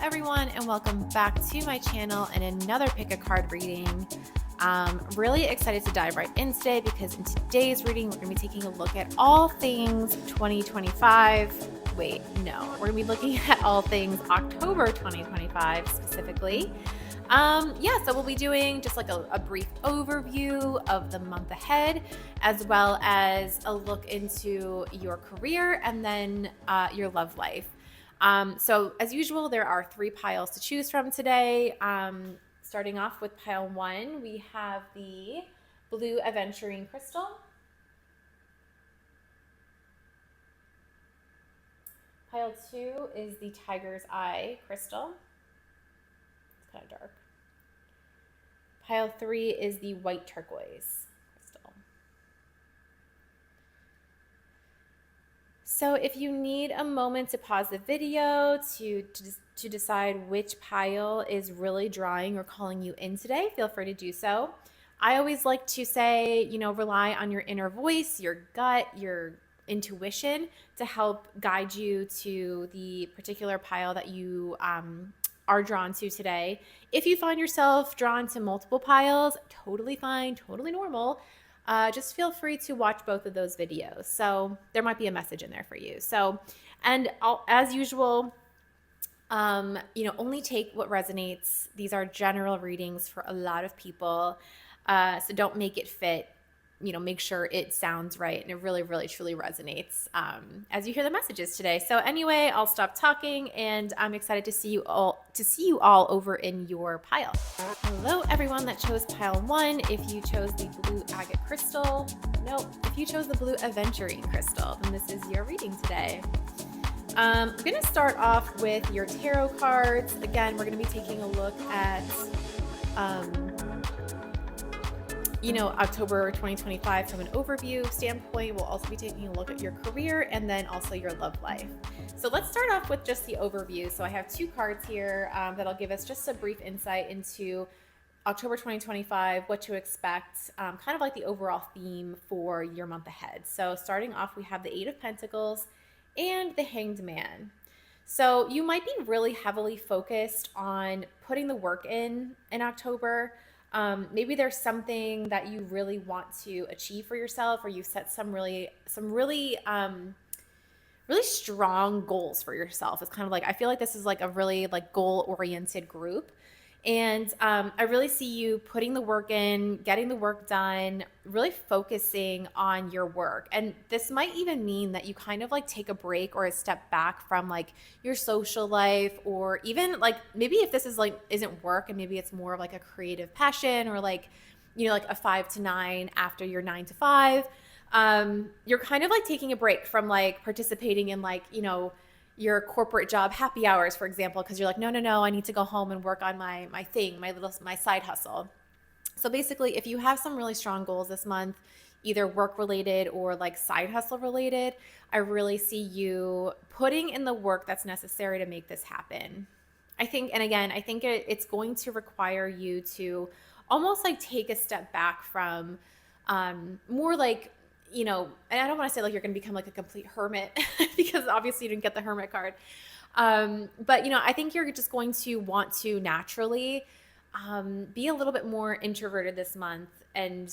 everyone, and welcome back to my channel and another pick a card reading. Really excited to dive right in today because in today's reading we're going to be taking a look at all things 2025. Wait, no, we're going to be looking at all things October 2025 specifically. So we'll be doing just like a brief overview of the month ahead, as well as a look into your career and then your love life. So as usual, there are 3 piles to choose from today. Starting off with pile 1, we have the blue aventurine crystal. Pile 2 is the tiger's eye crystal. It's kind of dark. Pile 3 is the white turquoise crystal. So if you need a moment to pause the video to decide which pile is really drawing or calling you in today, feel free to do so. I always like to say, rely on your inner voice, your gut, your intuition to help guide you to the particular pile that you are drawn to today. If you find yourself drawn to multiple piles, totally fine, totally normal. Just feel free to watch both of those videos. So there might be a message in there for you. So, and as usual, only take what resonates. These are general readings for a lot of people. So don't make it fit, make sure it sounds right and it really, really, truly resonates as you hear the messages today. So anyway, I'll stop talking and I'm excited to see you all over in your pile. Hello, everyone that chose pile 1. If you chose the blue agate crystal, if you chose the blue aventurine crystal, then this is your reading today. I'm going to start off with your tarot cards. Again, we're going to be taking a look at October 2025 from an overview standpoint. We'll also be taking a look at your career and then also your love life. So let's start off with just the overview. So I have 2 cards here that'll give us just a brief insight into October 2025, what to expect, kind of like the overall theme for your month ahead. So starting off, we have the 8 of Pentacles and the Hanged Man. So you might be really heavily focused on putting the work in October. Maybe there's something that you really want to achieve for yourself, or you've set some really strong goals for yourself. It's kind of like, I feel like this is like a really like goal-oriented group. And I really see you putting the work in, getting the work done, really focusing on your work. And this might even mean that you kind of like take a break or a step back from like your social life, or even like maybe if this is like isn't work and maybe it's more of like a creative passion, or like, like a 5 to 9 after your 9 to 5. You're kind of like taking a break from like participating in like, your corporate job happy hours, for example, because you're like, no, I need to go home and work on my side hustle. So basically, if you have some really strong goals this month, either work related or like side hustle related, I really see you putting in the work that's necessary to make this happen. I think it's going to require you to almost like take a step back from more like, and I don't want to say like you're going to become like a complete hermit because obviously you didn't get the hermit card. But, I think you're just going to want to naturally be a little bit more introverted this month, and,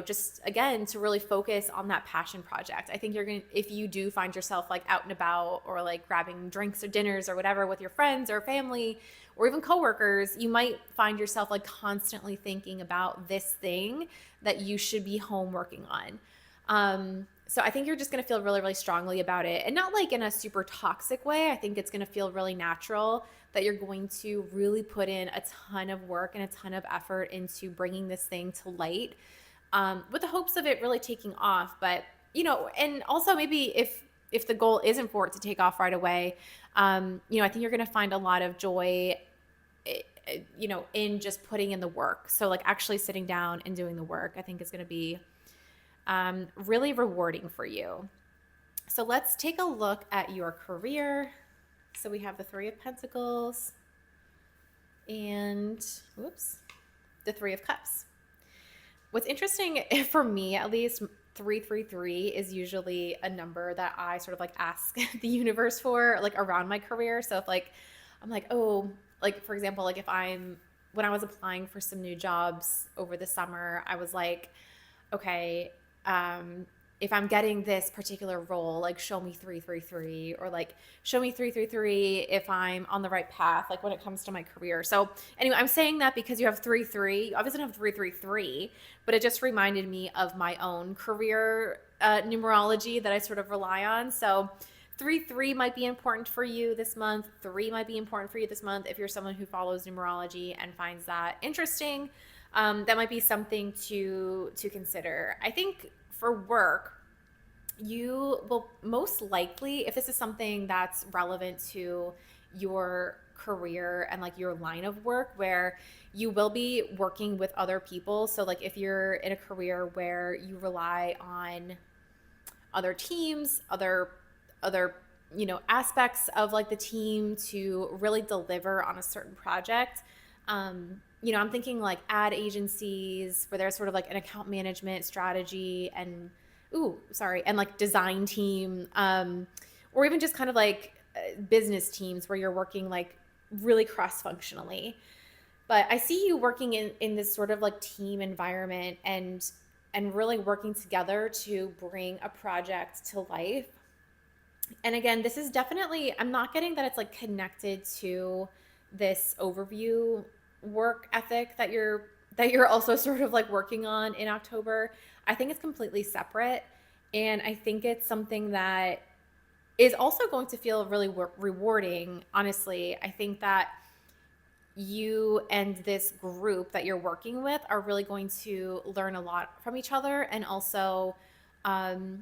just again, to really focus on that passion project. I think if you do find yourself like out and about or like grabbing drinks or dinners or whatever with your friends or family or even coworkers, you might find yourself like constantly thinking about this thing that you should be home working on. So I think you're just going to feel really, really strongly about it, and not like in a super toxic way. I think it's going to feel really natural that you're going to really put in a ton of work and a ton of effort into bringing this thing to light, with the hopes of it really taking off. But, and also maybe if the goal isn't for it to take off right away, I think you're going to find a lot of joy, in just putting in the work. So like actually sitting down and doing the work, I think is going to be really rewarding for you. So let's take a look at your career. So we have the 3 of Pentacles and the 3 of Cups. What's interesting for me, at least, 333 is usually a number that I sort of like ask the universe for, like around my career. So if like I'm like, oh, like for example, like when I was applying for some new jobs over the summer, I was like, okay, um, if I'm getting this particular role, like show me 333, or like show me 333 if I'm on the right path, like when it comes to my career. So anyway, I'm saying that because you have 33, you obviously don't have 333, but it just reminded me of my own career numerology that I sort of rely on. So 3 might be important for you this month. 3 might be important for you this month if you're someone who follows numerology and finds that interesting. That might be something to consider. I think for work, you will most likely, if this is something that's relevant to your career and like your line of work, where you will be working with other people. So like if you're in a career where you rely on other teams, other aspects of like the team to really deliver on a certain project. I'm thinking like ad agencies where there's sort of like an account management strategy and and like design team, or even just kind of like business teams where you're working like really cross functionally. But I see you working in this sort of like team environment and really working together to bring a project to life. And again, this is definitely, I'm not getting that it's like connected to this overview work ethic that you're also sort of like working on in October. I think it's completely separate, and I think it's something that is also going to feel really rewarding. Honestly, I think that you and this group that you're working with are really going to learn a lot from each other, and also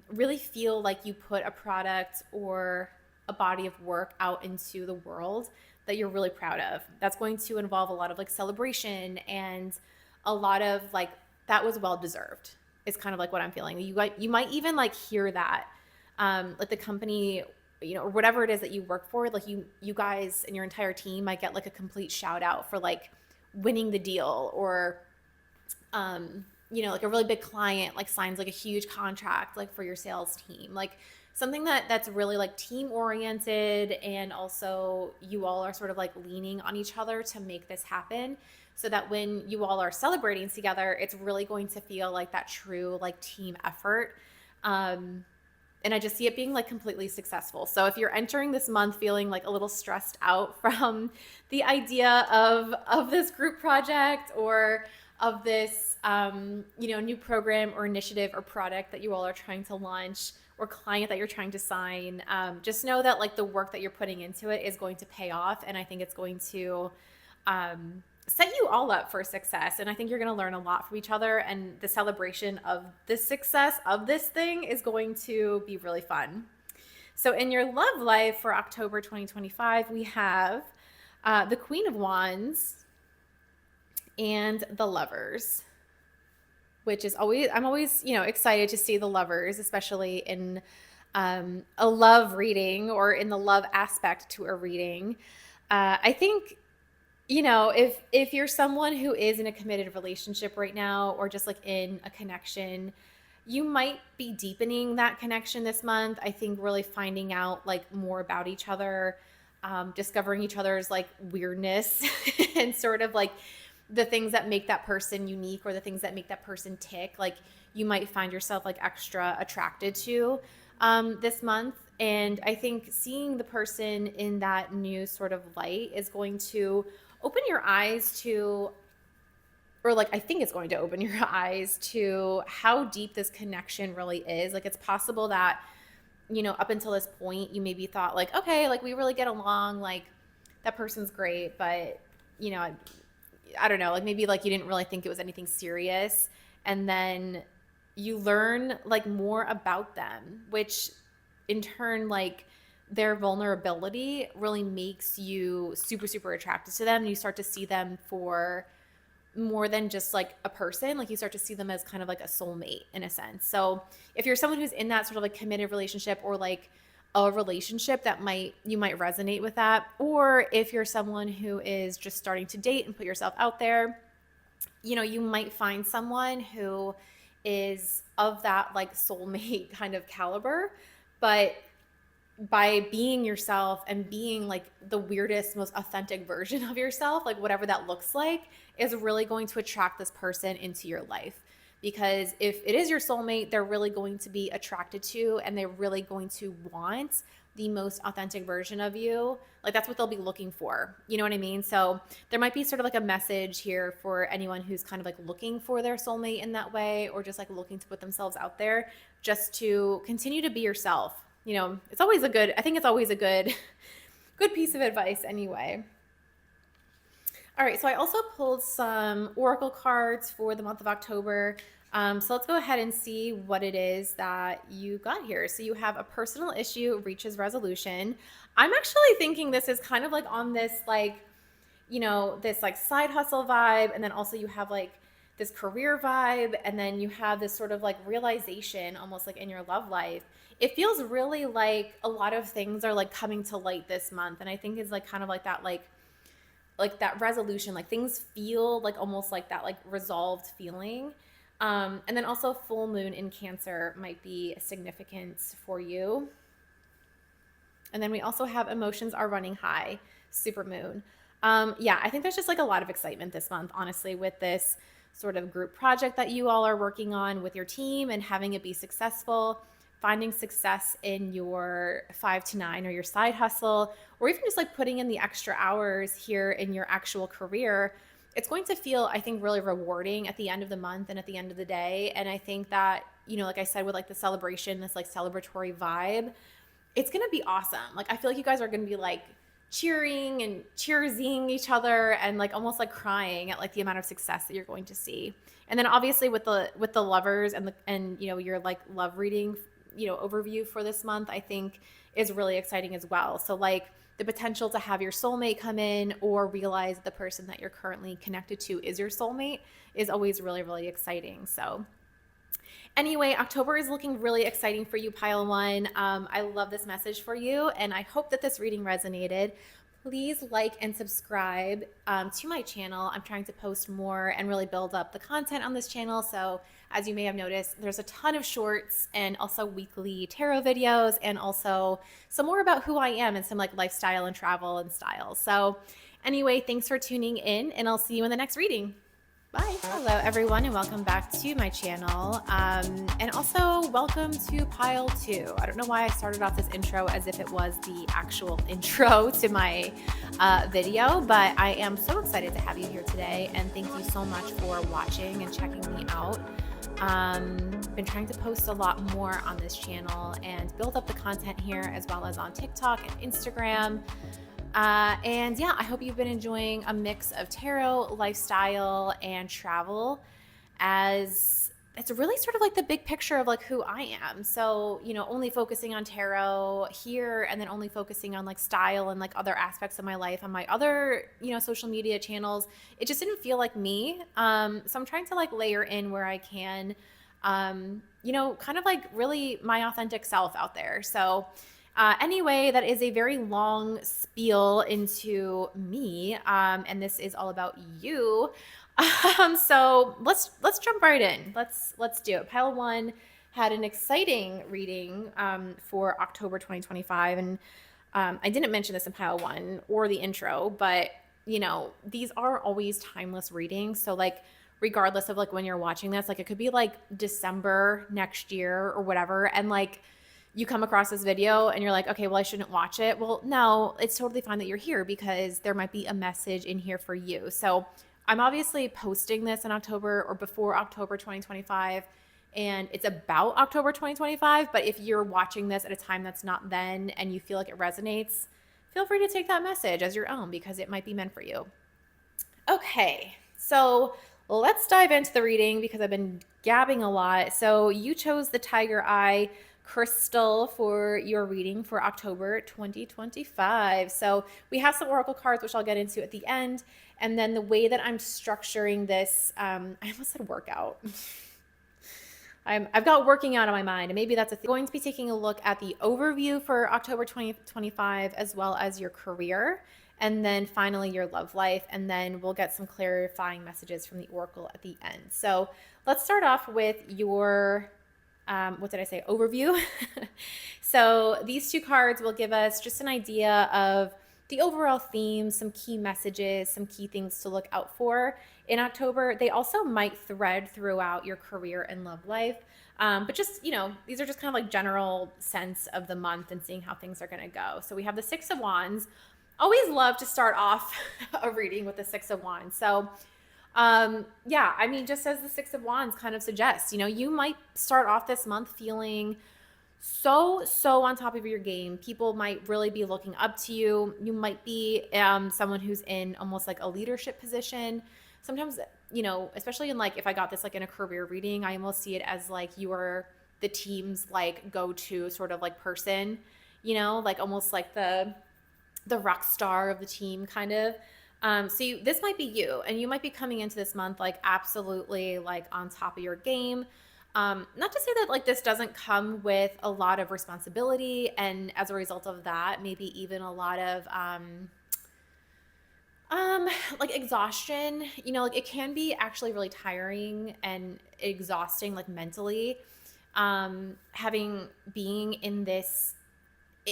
really feel like you put a product or a body of work out into the world that you're really proud of. That's going to involve a lot of like celebration and a lot of like, that was well deserved, is kind of like what I'm feeling. You might even like hear that, like the company, or whatever it is that you work for, like you guys and your entire team might get like a complete shout out for like winning the deal, or like a really big client like signs like a huge contract like for your sales team, like something that's really like team oriented, and also you all are sort of like leaning on each other to make this happen, so that when you all are celebrating together, it's really going to feel like that true like team effort. And I just see it being like completely successful. So if you're entering this month feeling like a little stressed out from the idea of this group project, or of this new program or initiative or product that you all are trying to launch, or client that you're trying to sign, just know that like the work that you're putting into it is going to pay off, and I think it's going to set you all up for success. And I think you're going to learn a lot from each other, and the celebration of the success of this thing is going to be really fun. So in your love life for October 2025, we have the Queen of Wands and the Lovers, which is always, I'm always, excited to see the Lovers, especially in a love reading or in the love aspect to a reading. I think, if you're someone who is in a committed relationship right now, or just like in a connection, you might be deepening that connection this month. I think really finding out like more about each other, discovering each other's like weirdness and sort of like the things that make that person unique, or the things that make that person tick, like you might find yourself like extra attracted to this month. And I think seeing the person in that new sort of light is going to open your eyes to, or like I think it's going to open your eyes to how deep this connection really is. Like it's possible that, up until this point, you maybe thought like, okay, like we really get along, like that person's great, but I don't know, like maybe like you didn't really think it was anything serious. And then you learn like more about them, which in turn, like their vulnerability really makes you super, super attracted to them. And you start to see them for more than just like a person. Like you start to see them as kind of like a soulmate in a sense. So if you're someone who's in that sort of like committed relationship, or like a relationship that you might resonate with that, or if you're someone who is just starting to date and put yourself out there, you might find someone who is of that like soulmate kind of caliber. But by being yourself and being like the weirdest, most authentic version of yourself, like whatever that looks like, is really going to attract this person into your life. Because if it is your soulmate, they're really going to be attracted to and they're really going to want the most authentic version of you. Like that's what they'll be looking for. You know what I mean? So there might be sort of like a message here for anyone who's kind of like looking for their soulmate in that way, or just like looking to put themselves out there, just to continue to be yourself. You know, it's always a good, I think it's always a good, good piece of advice anyway. All right, so I also pulled some oracle cards for the month of October. So let's go ahead and see what it is that you got here. So you have a personal issue reaches resolution. I'm actually thinking this is kind of like on this like, you know, this like side hustle vibe, and then also you have like this career vibe, and then you have this sort of like realization almost like in your love life. It feels really like a lot of things are like coming to light this month, and I think it's like kind of like that resolution, like things feel like almost like that like resolved feeling. And then also full moon in Cancer might be significant for you. And then we also have emotions are running high, super moon. Yeah, I think there's just like a lot of excitement this month, honestly, with this sort of group project that you all are working on with your team and having it be successful, finding success in your 5 to 9 or your side hustle, or even just like putting in the extra hours here in your actual career. It's going to feel, I think, really rewarding at the end of the month and at the end of the day. And I think that, you know, like I said, with like the celebration, this like celebratory vibe, it's going to be awesome. Like, I feel like you guys are going to be like cheering and cheersing each other and like almost like crying at like the amount of success that you're going to see. And then obviously with the lovers and you know, your like love reading, you know, overview for this month, I think is really exciting as well. So like the potential to have your soulmate come in or realize the person that you're currently connected to is your soulmate is always really, really exciting. So anyway, October is looking really exciting for you, Pile One. I love this message for you, and I hope that this reading resonated. Please like and subscribe to my channel. I'm trying to post more and really build up the content on this channel. So as you may have noticed, there's a ton of shorts and also weekly tarot videos, and also some more about who I am and some like lifestyle and travel and style. So anyway, thanks for tuning in, and I'll see you in the next reading. Bye. Hello, everyone, and welcome back to my channel. And also welcome to Pile 2. I don't know why I started off this intro as if it was the actual intro to my video, but I am so excited to have you here today, and thank you so much for watching and checking me out. Been trying to post a lot more on this channel and build up the content here, as well as on TikTok and Instagram. And yeah, I hope you've been enjoying a mix of tarot, lifestyle, and travel, as it's really sort of like the big picture of like who I am. So, you know, only focusing on tarot here, and then only focusing on like style and like other aspects of my life on my other, you know, social media channels. It just didn't feel like me. So I'm trying to like layer in where I can, you know, kind of like really my authentic self out there. So anyway, that is a very long spiel into me, and this is all about you. So let's jump right in. Let's do it. Pile One had an exciting reading for October 2025, and I didn't mention this in Pile One or the intro, but you know, these are always timeless readings. So like, regardless of like when you're watching this, like it could be like December next year or whatever, and like you come across this video and you're like, okay, well, I shouldn't watch it. Well, no, it's totally fine that you're here, because there might be a message in here for you. So I'm obviously posting this in October or before October 2025, and it's about October 2025. But if you're watching this at a time that's not then and you feel like it resonates, feel free to take that message as your own, because it might be meant for you. Okay, so let's dive into the reading, because I've been gabbing a lot. So you chose the Tiger Eye crystal for your reading for October 2025. So we have some oracle cards, which I'll get into at the end. And then the way that I'm structuring this, I almost said workout. I've got working out on my mind, and maybe that's going to be taking a look at the overview for October 2025, as well as your career, and then finally your love life, and then we'll get some clarifying messages from the oracle at the end. So let's start off with your what did I say? Overview. So these two cards will give us just an idea of the overall theme, some key messages, some key things to look out for in October. They also might thread throughout your career and love life. But just, these are just kind of like general sense of the month and seeing how things are going to go. So we have the Six of Wands. Always love to start off a reading with the Six of Wands. So yeah, I mean, just as the Six of Wands kind of suggests, you might start off this month feeling so on top of your game. People might really be looking up to you. You might be someone who's in almost like a leadership position. Sometimes, especially in like, if I got this like in a career reading, I almost see it as like you are the team's like go-to sort of like person, like almost like the rock star of the team kind of. So this might be you, and you might be coming into this month like absolutely like on top of your game. Not to say that like this doesn't come with a lot of responsibility, and as a result of that, maybe even a lot of like exhaustion. Like it can be actually really tiring and exhausting, like mentally. Being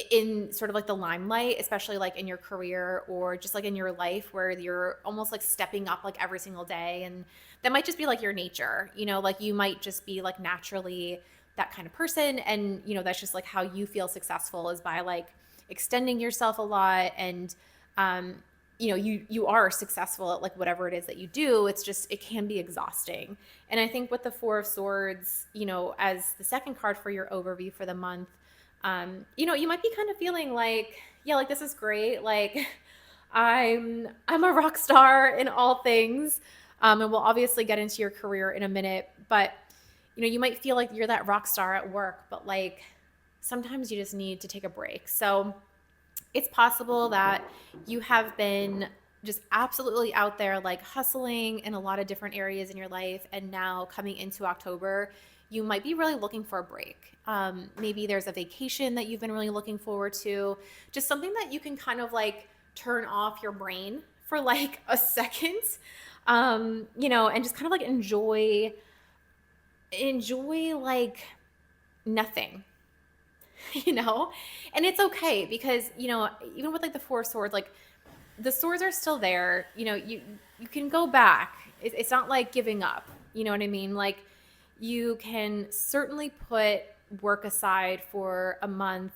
in sort of like the limelight, especially like in your career or just like in your life where you're almost like stepping up like every single day. And that might just be like your nature, like you might just be like naturally that kind of person. And, that's just like how you feel successful is by like extending yourself a lot. And, you are successful at like whatever it is that you do. It's just, it can be exhausting. And I think with the Four of Swords, as the second card for your overview for the month, you might be kind of feeling like, yeah, like this is great. Like I'm a rock star in all things. And we'll obviously get into your career in a minute, but you might feel like you're that rock star at work, but like sometimes you just need to take a break. So it's possible that you have been just absolutely out there like hustling in a lot of different areas in your life, and now coming into October you might be really looking for a break. Maybe there's a vacation that you've been really looking forward to, just something that you can kind of like turn off your brain for like a second, and just kind of like enjoy like nothing. And it's okay because even with like the Four of Swords, like the swords are still there. You can go back. It's not like giving up. You know what I mean? Like you can certainly put work aside for a month.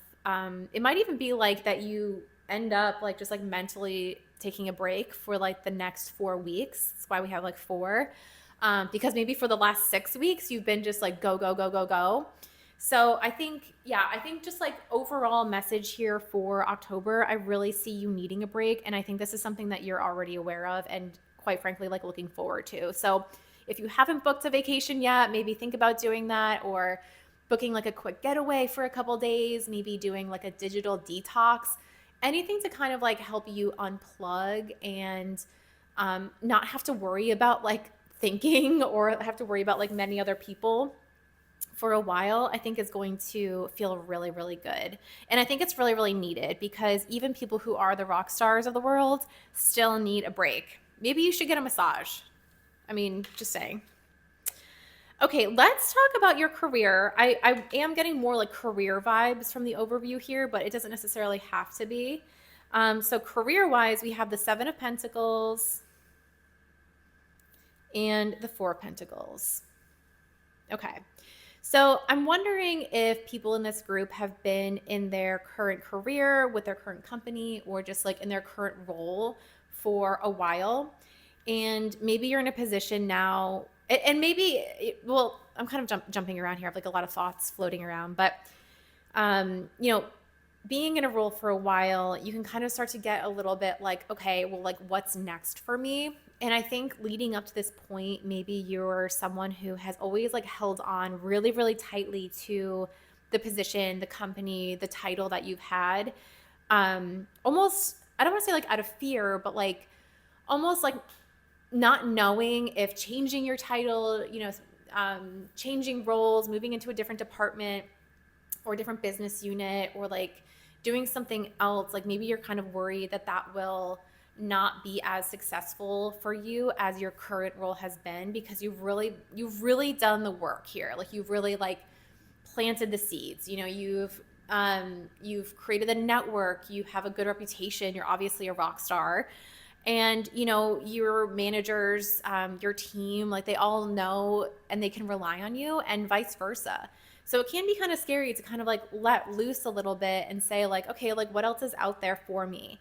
It might even be like that you end up like just like mentally taking a break for like the next 4 weeks. That's why we have like four. Because maybe for the last 6 weeks you've been just like go go go go go. So I think just like overall message here for October, I really see you needing a break. And I think this is something that you're already aware of and quite frankly, like looking forward to. So if you haven't booked a vacation yet, maybe think about doing that, or booking like a quick getaway for a couple days, maybe doing like a digital detox, anything to kind of like help you unplug and not have to worry about like thinking or have to worry about like many other people for a while, I think is going to feel really, really good. And I think it's really, really needed because even people who are the rock stars of the world still need a break. Maybe you should get a massage. I mean, just saying. Okay, let's talk about your career. I am getting more like career vibes from the overview here, but it doesn't necessarily have to be. So career-wise, we have the Seven of Pentacles and the Four of Pentacles. Okay. So I'm wondering if people in this group have been in their current career with their current company or just like in their current role for a while. And maybe you're in a position now, and maybe, well, I'm kind of jumping around here. I have like a lot of thoughts floating around, but, being in a role for a while, you can kind of start to get a little bit like, okay, well, like what's next for me? And I think leading up to this point, maybe you're someone who has always like held on really, really tightly to the position, the company, the title that you've had. Almost, I don't want to say like out of fear, but like almost like not knowing if changing your title, changing roles, moving into a different department or a different business unit, or like doing something else, like maybe you're kind of worried that that will not be as successful for you as your current role has been, because you've really done the work here. Like you've really like planted the seeds. You've created a network, you have a good reputation, you're obviously a rock star, and your managers, your team, like they all know and they can rely on you, and vice versa. So it can be kind of scary to kind of like let loose a little bit and say like, okay, like what else is out there for me?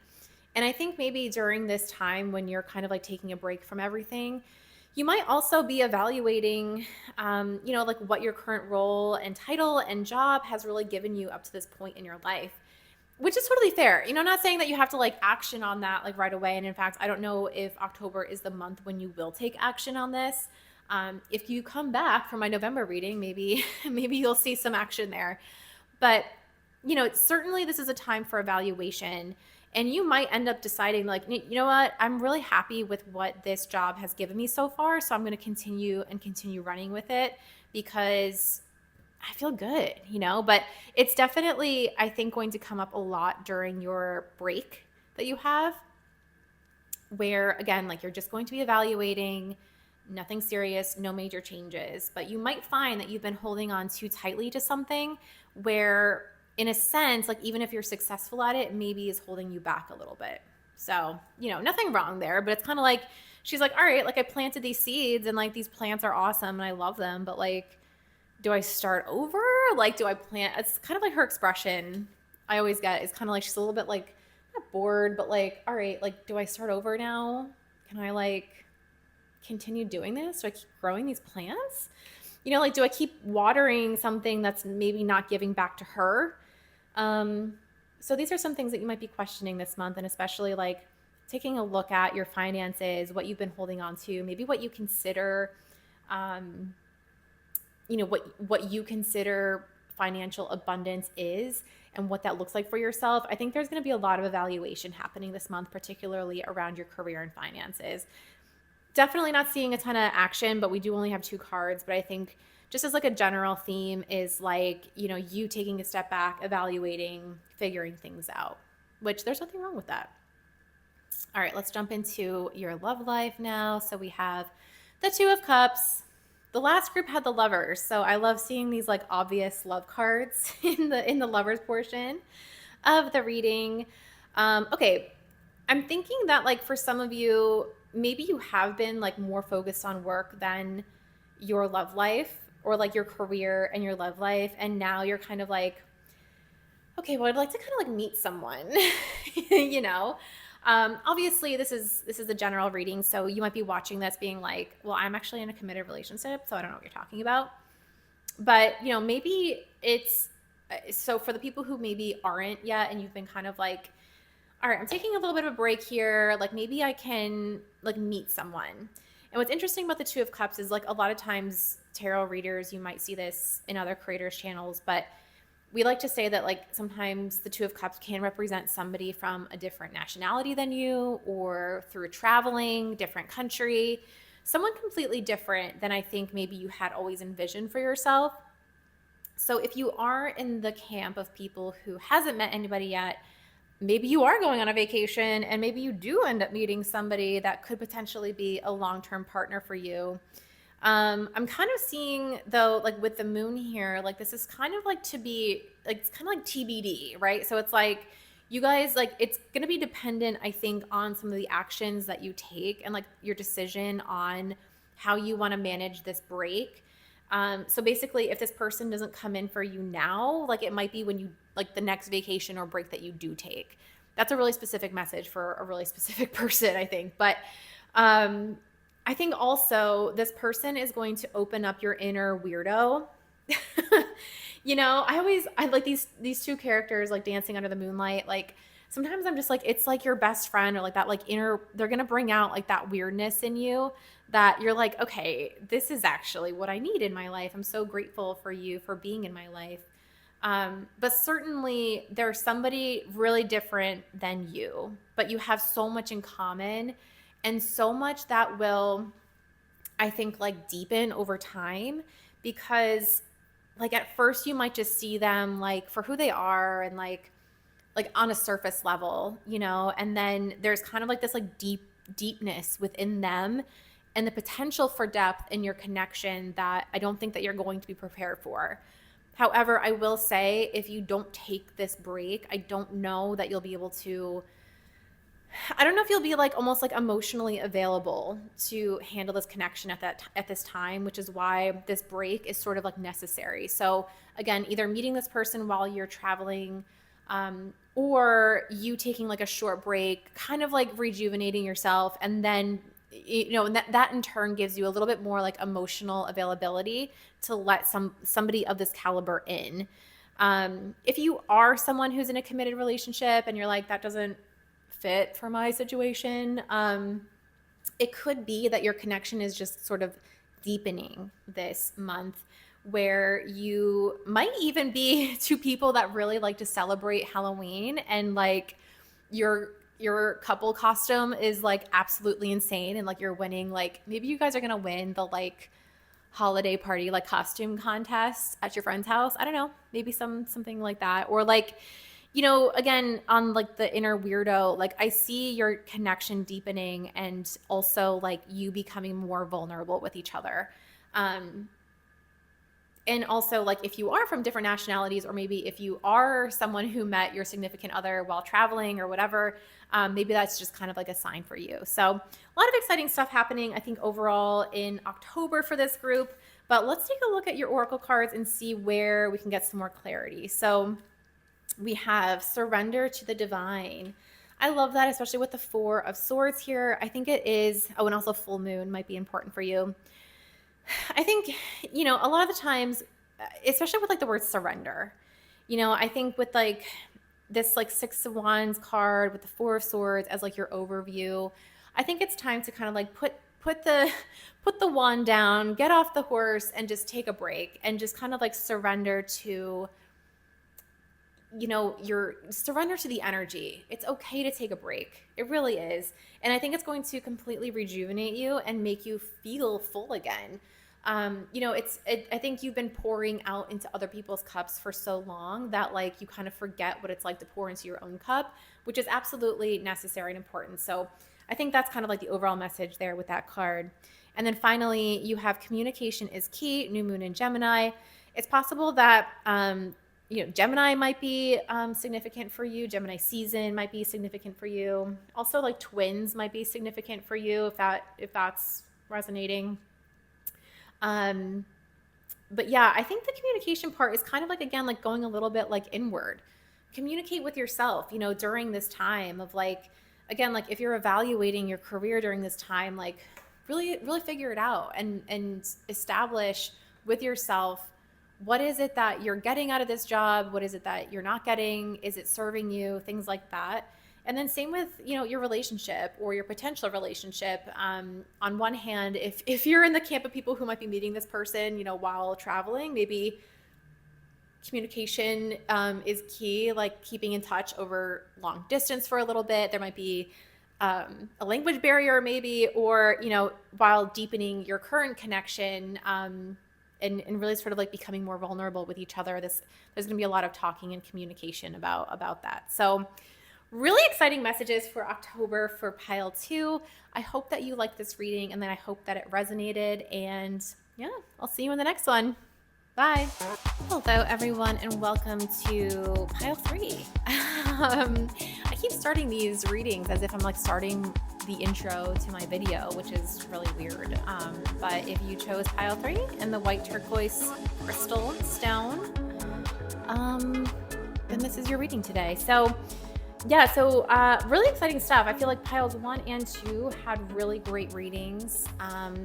And I think maybe during this time when you're kind of like taking a break from everything, you might also be evaluating, like what your current role and title and job has really given you up to this point in your life, which is totally fair. I'm not saying that you have to like action on that like right away. And in fact, I don't know if October is the month when you will take action on this. If you come back for my November reading, maybe maybe you'll see some action there. But certainly this is a time for evaluation, and you might end up deciding like, you know what, I'm really happy with what this job has given me so far, so I'm going to continue running with it because I feel good, but it's definitely, I think, going to come up a lot during your break that you have, where again, like you're just going to be evaluating, nothing serious, no major changes, but you might find that you've been holding on too tightly to something where, in a sense, like even if you're successful at it, maybe is holding you back a little bit. So, nothing wrong there, but it's kind of like, she's like, all right, like I planted these seeds and like these plants are awesome and I love them, but like, do I start over? Like, do I plant? It's kind of like her expression I always get. It's kind of like she's a little bit like, not bored, but like, all right, like, do I start over now? Can I like continue doing this? Do I keep growing these plants? Like, do I keep watering something that's maybe not giving back to her? So these are some things that you might be questioning this month, and especially like taking a look at your finances, what you've been holding on to, maybe what you consider, what you consider financial abundance is and what that looks like for yourself. I think there's going to be a lot of evaluation happening this month, particularly around your career and finances. Definitely not seeing a ton of action, but we do only have 2 cards. But I think just as like a general theme is like, you taking a step back, evaluating, figuring things out, which there's nothing wrong with that. All right, let's jump into your love life now. So we have the 2 of Cups. The last group had the Lovers. So I love seeing these like obvious love cards in the Lovers portion of the reading. Okay, I'm thinking that like for some of you, maybe you have been like more focused on work than your love life, or like your career and your love life. And now you're kind of like, okay, well, I'd like to kind of like meet someone, Obviously this is a general reading. So you might be watching this being like, well, I'm actually in a committed relationship, so I don't know what you're talking about. But, maybe it's, so for the people who maybe aren't yet, and you've been kind of like, all right, I'm taking a little bit of a break here. Like maybe I can like meet someone. And what's interesting about the 2 of Cups is like a lot of times tarot readers, you might see this in other creators' channels, but we like to say that like sometimes the 2 of Cups can represent somebody from a different nationality than you, or through traveling, different country, someone completely different than I think maybe you had always envisioned for yourself. So if you are in the camp of people who hasn't met anybody yet, maybe you are going on a vacation and maybe you do end up meeting somebody that could potentially be a long-term partner for you. I'm kind of seeing though, like with the moon here, like this is kind of like to be like, it's kind of like TBD, right? So it's like you guys, like it's going to be dependent, I think, on some of the actions that you take and like your decision on how you want to manage this break. So basically if this person doesn't come in for you now, like it might be when you like the next vacation or break that you do take. That's a really specific message for a really specific person, I think. But I think also this person is going to open up your inner weirdo. I like these 2 characters like dancing under the moonlight. Like sometimes I'm just like, it's like your best friend, or like that like inner, they're going to bring out like that weirdness in you that you're like, okay, this is actually what I need in my life. I'm so grateful for you for being in my life. But certainly there's somebody really different than you, but you have so much in common, and so much that will, I think, like deepen over time, because like at first you might just see them like for who they are and like on a surface level, and then there's kind of like this like deepness within them and the potential for depth in your connection that I don't think that you're going to be prepared for. However, I will say if you don't take this break, I don't know that you'll be able to, I don't know if you'll be like almost like emotionally available to handle this connection at this time, which is why this break is sort of like necessary. So again, either meeting this person while you're traveling, or you taking like a short break, kind of like rejuvenating yourself, and then and that in turn gives you a little bit more like emotional availability to let somebody of this caliber in. If you are someone who's in a committed relationship and you're like, that doesn't fit for my situation, it could be that your connection is just sort of deepening this month, where you might even be two people that really like to celebrate Halloween, and like your couple costume is like absolutely insane, and like you're winning, like maybe you guys are gonna win the like holiday party like costume contest at your friend's house. I don't know, maybe something like that. Or like, again, on like the inner weirdo, like I see your connection deepening, and also like you becoming more vulnerable with each other. And also, like, if you are from different nationalities, or maybe if you are someone who met your significant other while traveling or whatever, maybe that's just kind of like a sign for you. So a lot of exciting stuff happening, I think, overall in October for this group. But let's take a look at your oracle cards and see where we can get some more clarity. So we have surrender to the divine. I love that, especially with the Four of Swords here. I think it is, oh, and also full moon might be important for you. I think, a lot of the times, especially with like the word surrender, I think with like this like Six of Wands card with the Four of Swords as like your overview, I think it's time to kind of like put the put the wand down, get off the horse, and just take a break, and just kind of like surrender to your surrender to the energy. It's okay to take a break. It really is. And I think it's going to completely rejuvenate you and make you feel full again. I think you've been pouring out into other people's cups for so long that like you kind of forget what it's like to pour into your own cup, which is absolutely necessary and important. So I think that's kind of like the overall message there with that card. And then finally, you have communication is key, new moon in Gemini. It's possible that Gemini might be significant for you. Gemini season might be significant for you. Also, like twins might be significant for you if that's resonating. But yeah, I think the communication part is kind of like, again, like going a little bit like inward. Communicate with yourself, during this time of like, again, like if you're evaluating your career during this time, like really, really figure it out and establish with yourself, what is it that you're getting out of this job? What is it that you're not getting? Is it serving you? Things like that. And then same with, your relationship or your potential relationship. On one hand, if you're in the camp of people who might be meeting this person, while traveling, maybe communication is key, like keeping in touch over long distance for a little bit. There might be a language barrier maybe, or, while deepening your current connection, and really sort of like becoming more vulnerable with each other. There's going to be a lot of talking and communication about that. So really exciting messages for October for pile 2. I hope that you liked this reading, and then I hope that it resonated. And yeah, I'll see you in the next one. Bye. Hello, everyone, and welcome to pile 3. I keep starting these readings as if I'm like starting the intro to my video, which is really weird. But if you chose pile 3 and the white turquoise crystal stone, then this is your reading today. So yeah, really exciting stuff. I feel like piles 1 and 2 had really great readings.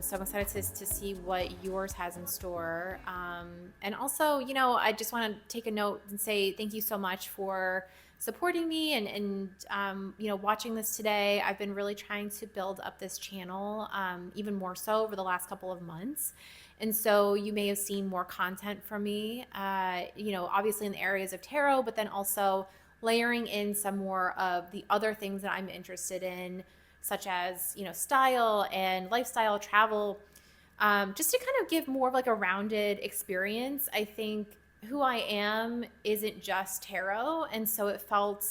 So I'm excited to see what yours has in store. And also, I just want to take a note and say thank you so much for supporting me and watching this today. I've been really trying to build up this channel, even more so over the last couple of months. And so you may have seen more content from me, obviously in the areas of tarot, but then also layering in some more of the other things that I'm interested in, such as, style and lifestyle, travel, just to kind of give more of like a rounded experience. I think who I am isn't just tarot. And so it felt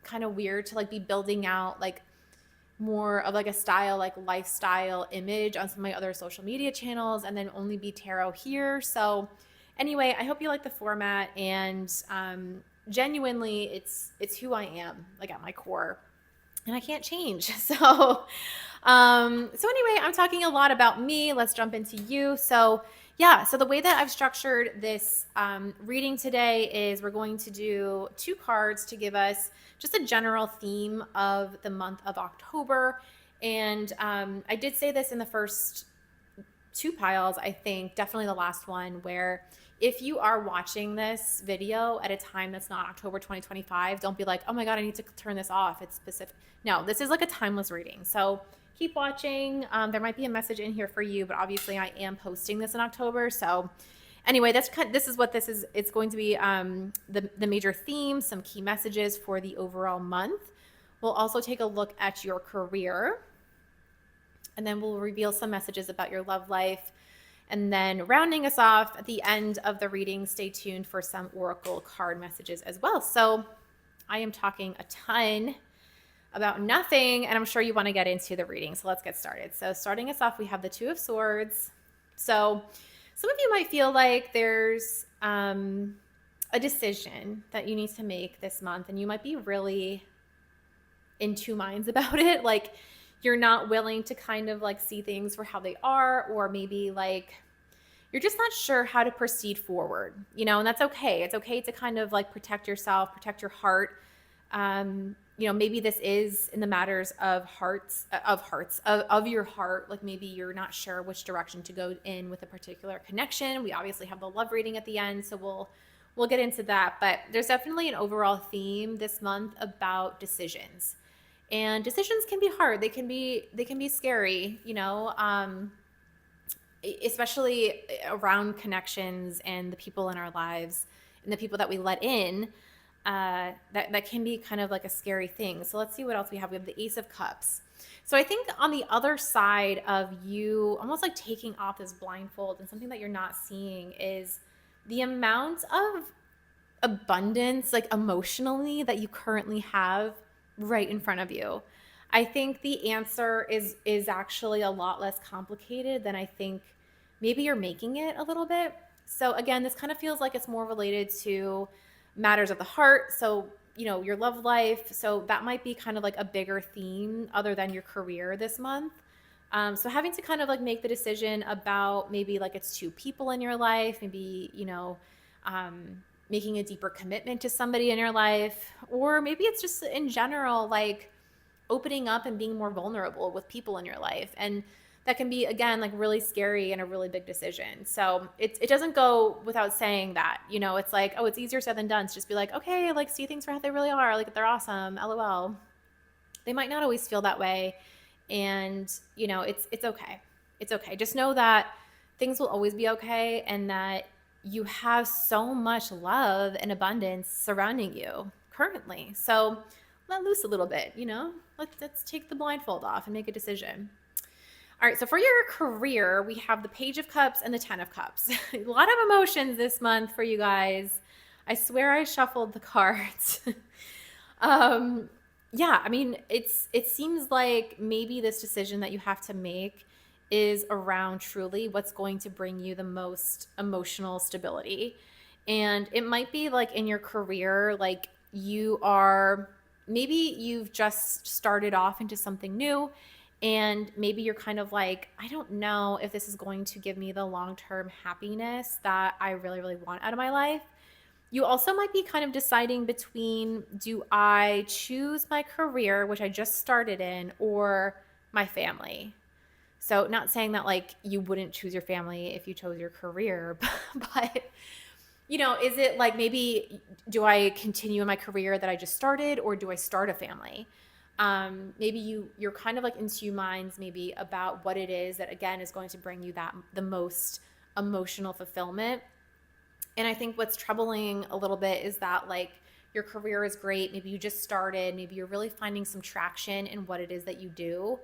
kind of weird to like be building out like more of like a style, like lifestyle image on some of my other social media channels and then only be tarot here. So Anyway, I hope you like the format, and genuinely, it's who I am, like at my core, and I can't change. So anyway, I'm talking a lot about me. Let's jump into you. So yeah, so the way that I've structured this reading today is we're going to do 2 cards to give us just a general theme of the month of October. And I did say this in the first 2 piles, I think, definitely the last one, where if you are watching this video at a time that's not October 2025, don't be like, oh my God, I need to turn this off. It's specific. No, this is like a timeless reading. So keep watching. There might be a message in here for you, but obviously I am posting this in October. So anyway, this is what this is. It's going to be the major themes, some key messages for the overall month. We'll also take a look at your career, and then we'll reveal some messages about your love life. And then rounding us off at the end of the reading, stay tuned for some oracle card messages as well. So I am talking a ton about nothing, and I'm sure you want to get into the reading. So let's get started. So starting us off, we have the 2 of Swords. So some of you might feel like there's a decision that you need to make this month, and you might be really in 2 minds about it. Like, you're not willing to kind of like see things for how they are, or maybe like you're just not sure how to proceed forward, and that's okay. It's okay to kind of like protect yourself, protect your heart. Maybe this is in the matters of your heart. Like maybe you're not sure which direction to go in with a particular connection. We obviously have the love reading at the end, so we'll get into that. But there's definitely an overall theme this month about decisions. And decisions can be hard. They can be scary, especially around connections and the people in our lives and the people that we let in. That can be kind of like a scary thing. So let's see what else we have. We have the Ace of Cups. So I think on the other side of you almost like taking off this blindfold, and something that you're not seeing is the amount of abundance, like emotionally, that you currently have right in front of you. I think the answer is actually a lot less complicated than I think maybe you're making it a little bit. So again, this kind of feels like it's more related to matters of the heart. So, your love life. So that might be kind of like a bigger theme other than your career this month. So having to kind of like make the decision about maybe like it's 2 people in your life, maybe, making a deeper commitment to somebody in your life, or maybe it's just in general, like opening up and being more vulnerable with people in your life. And that can be, again, like really scary and a really big decision. So it doesn't go without saying that, it's like, oh, it's easier said than done to just be like, okay, like see things for how they really are. Like they're awesome. LOL. They might not always feel that way. And, it's okay. It's okay. Just know that things will always be okay, and that you have so much love and abundance surrounding you currently. So let loose a little bit, let's take the blindfold off and make a decision. All right, so for your career, we have the Page of Cups and the 10 of Cups. A lot of emotions this month for you guys. I swear I shuffled the cards. Yeah, I mean, it seems like maybe this decision that you have to make is around truly what's going to bring you the most emotional stability. And it might be like in your career, like maybe you've just started off into something new, and maybe you're kind of like, I don't know if this is going to give me the long-term happiness that I really, really want out of my life. You also might be kind of deciding between, do I choose my career, which I just started in, or my family? So not saying that like you wouldn't choose your family if you chose your career, but is it like, maybe do I continue in my career that I just started, or do I start a family? Maybe you're kind of like in 2 minds maybe about what it is that, again, is going to bring you the most emotional fulfillment. And I think what's troubling a little bit is that like your career is great. Maybe you just started, maybe you're really finding some traction in what it is that you do.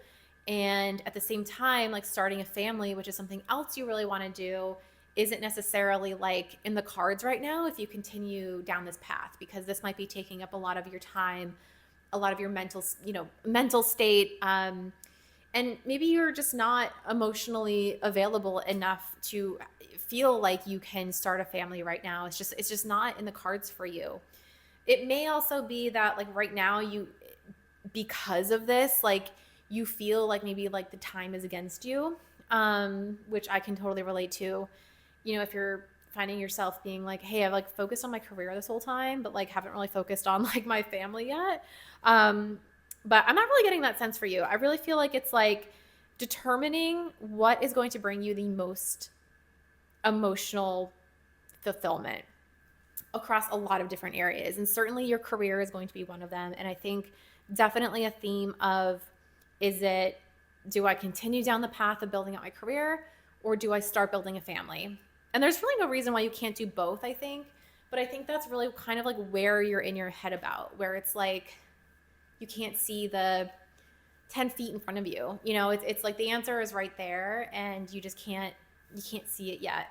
And at the same time, like starting a family, which is something else you really want to do, isn't necessarily like in the cards right now if you continue down this path, because this might be taking up a lot of your time, a lot of your mental state. And maybe you're just not emotionally available enough to feel like you can start a family right now. It's just not in the cards for you. It may also be that like right now you, because of this, like you feel like maybe like the time is against you, which I can totally relate to. If you're finding yourself being like, hey, I've like focused on my career this whole time, but like haven't really focused on like my family yet. um but I'm not really getting that sense for you. I really feel like it's like determining what is going to bring you the most emotional fulfillment across a lot of different areas. And certainly your career is going to be one of them. And I think definitely a theme of, is it, do I continue down the path of building out my career, or do I start building a family? And there's really no reason why you can't do both, I think. But I think that's really kind of like where you're in your head about, where it's like you can't see the 10 feet in front of you. It's like the answer is right there and you can't see it yet.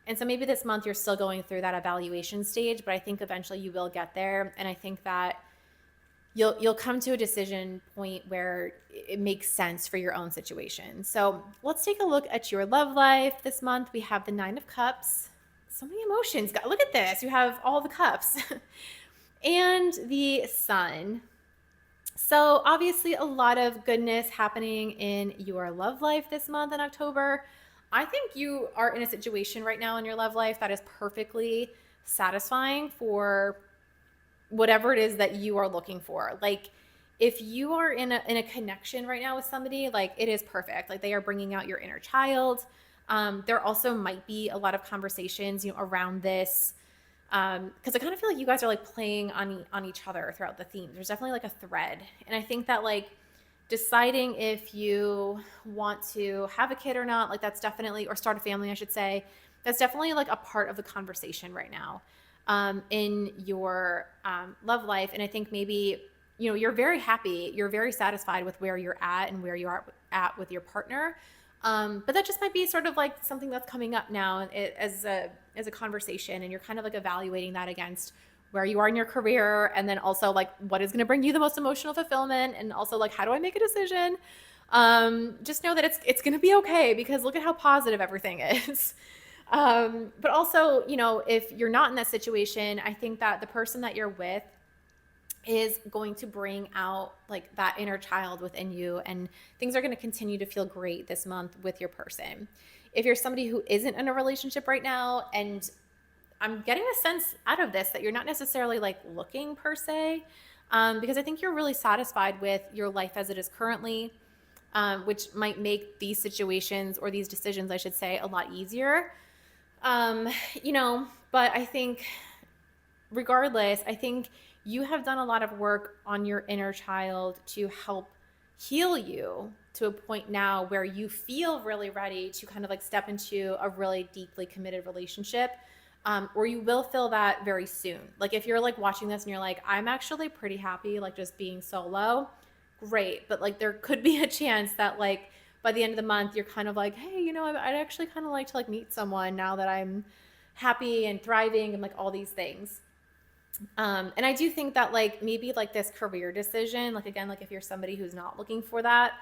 And so maybe this month you're still going through that evaluation stage, but I think eventually you will get there. And I think that you'll come to a decision point where it makes sense for your own situation. So let's take a look at your love life this month. We have the 9 of Cups. So many emotions. Look at this. You have all the cups. And the Sun. So obviously a lot of goodness happening in your love life this month in October. I think you are in a situation right now in your love life that is perfectly satisfying for whatever it is that you are looking for. Like if you are in a connection right now with somebody, like it is perfect. Like they are bringing out your inner child. There also might be a lot of conversations, around this, because I kind of feel like you guys are like playing on each other throughout the theme. There's definitely like a thread, and I think that like deciding if you want to have a kid or not, like that's definitely, or start a family, I should say, that's definitely like a part of the conversation right now, in your love life. And I think maybe you're very happy, you're very satisfied with where you're at and where you are at with your partner. But that just might be sort of like something that's coming up now as a conversation, and you're kind of like evaluating that against where you are in your career, and then also like what is going to bring you the most emotional fulfillment, and also like how do I make a decision. Just know that it's going to be okay, because look at how positive everything is. But also, if you're not in that situation, I think that the person that you're with is going to bring out like that inner child within you, and things are going to continue to feel great this month with your person. If you're somebody who isn't in a relationship right now, and I'm getting a sense out of this that you're not necessarily like looking per se, because I think you're really satisfied with your life as it is currently, which might make these situations, or these decisions I should say, a lot easier. um, but I think regardless, I think you have done a lot of work on your inner child to help heal you to a point now where you feel really ready to kind of like step into a really deeply committed relationship, or you will feel that very soon. Like if you're like watching this and you're like, I'm actually pretty happy like just being solo, great. But like there could be a chance that like by the end of the month you're kind of like, hey, I'd actually kind of like to like meet someone now that I'm happy and thriving and like all these things. And I do think that like maybe like this career decision, like again, like if you're somebody who's not looking for that,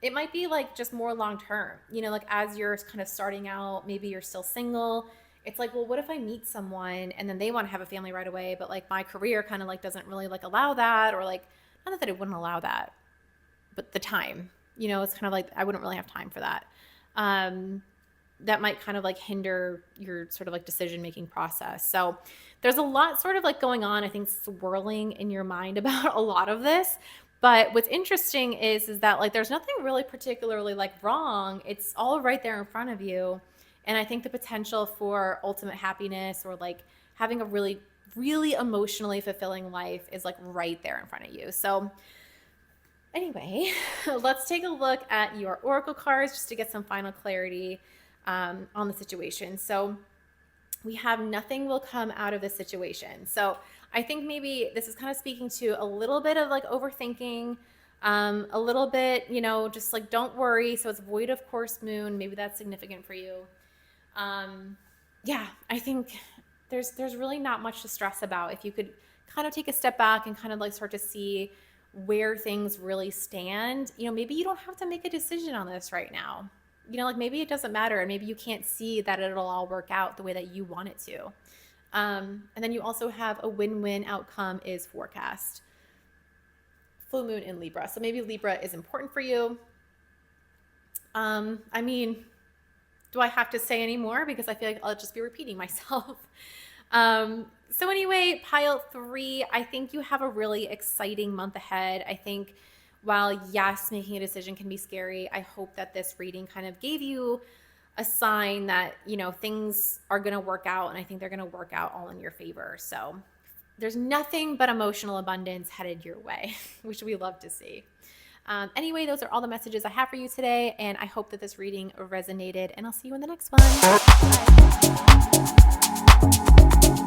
it might be like just more long term, like as you're kind of starting out, maybe you're still single. It's like, well, what if I meet someone and then they want to have a family right away, but like my career kind of like doesn't really like allow that, or like not that it wouldn't allow that, but the time, it's kind of like I wouldn't really have time for that. Um, that might kind of like hinder your sort of like decision making process. So there's a lot sort of like going on, I think, swirling in your mind about a lot of this. But what's interesting is that like there's nothing really particularly like wrong. It's all right there in front of you. And I think the potential for ultimate happiness, or like having a really, really emotionally fulfilling life, is like right there in front of you. So anyway, let's take a look at your oracle cards just to get some final clarity, on the situation. So we have nothing will come out of this situation. So I think maybe this is kind of speaking to a little bit of like overthinking, a little bit, just like don't worry. So it's void of course moon. Maybe that's significant for you. Yeah, I think there's really not much to stress about if you could kind of take a step back and kind of like start to see where things really stand, maybe you don't have to make a decision on this right now. Like maybe it doesn't matter, and maybe you can't see that it'll all work out the way that you want it to. And then you also have a win-win outcome is forecast. Full moon in Libra. So maybe Libra is important for you. I mean, do I have to say any more? Because I feel like I'll just be repeating myself. So anyway, pile 3, I think you have a really exciting month ahead. I think while yes, making a decision can be scary, I hope that this reading kind of gave you a sign that, things are going to work out, and I think they're going to work out all in your favor. So there's nothing but emotional abundance headed your way, which we love to see. Anyway, those are all the messages I have for you today, and I hope that this reading resonated, and I'll see you in the next one. Bye.